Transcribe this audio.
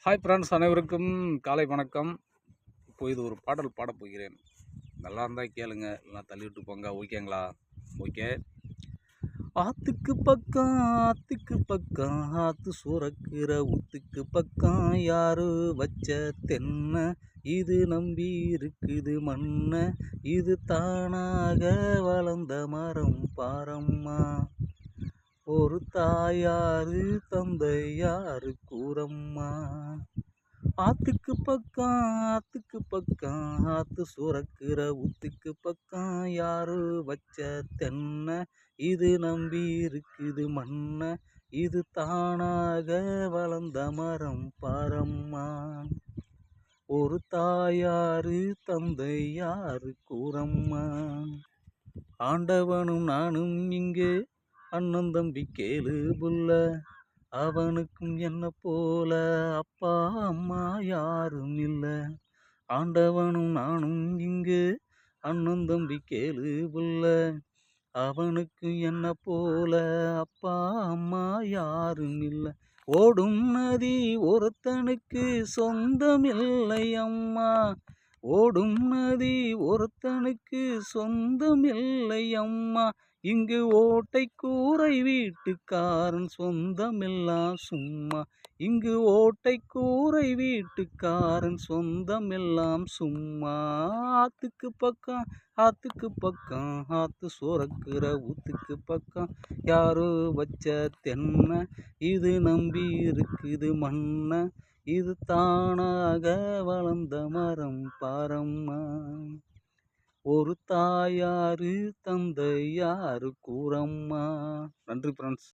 Hi friends, அனைவருக்கும் காலை வணக்கம். இப்போ இது ஒரு பாடல் பாடப் போகிறேன். நல்லா இருந்தால் கேளுங்க, இல்லைனா தள்ளிவிட்டு போங்க. ஓகேங்களா? ஓகே. ஆத்துக்கு பக்கம் ஆத்துக்கு பக்கம் ஆத்து சுரக்கிற ஊத்துக்கு பக்கம் யாரு வச்ச தென்னை இது நம்பி இருக்குது மண்ணை இது தானாக வளர்ந்த மரம் பாரம்மா. ஒரு தாயாரு தந்தையாரு கூறம்மா. ஆத்துக்கு பக்கம் ஆத்து சுரக்கிற ஊத்துக்கு பக்கம் யாரு வச்ச தென்னை இது நம்பி இருக்குது மண்ணை இது தானாக வளர்ந்த மரம் பாரம்மா. ஒரு தாயாரு தந்தையாரு கூறம்மா. ஆண்டவனும் நானும் இங்கே அண்ணன் தம்பி கேளு புள்ள, அவனுக்கும் என்ன போல அப்பா அம்மா யாரும் இல்லை. ஆண்டவனும் நானும் இங்கு அண்ணன் தம்பி கேளு புள்ள, அவனுக்கு என்ன போல அப்பா அம்மா யாரும் இல்லை. ஓடும் நதி ஒருத்தனுக்கு சொந்தமில்லை அம்மா, ஓடும் நதி ஒருத்தனுக்கு சொந்தமில்லை அம்மா. இங்கு ஓட்டை கூரை வீட்டுக்காரன் சொந்தமெல்லாம் சும்மா, இங்கு ஓட்டை கூரை வீட்டுக்காரன் சொந்தமெல்லாம் சும்மா. ஆத்துக்கு பக்கம் ஆத்து சுரக்கிற ஊத்துக்கு பக்கம் யாரோ வச்ச தென்னை இது நம்பி இருக்குது மண்ணை இது தானாக வளர்ந்த மரம் பாரம்மா. ஒரு தாயாரு தந்தையாரு கூறம்மா. நன்றி ஃப்ரெண்ட்ஸ்.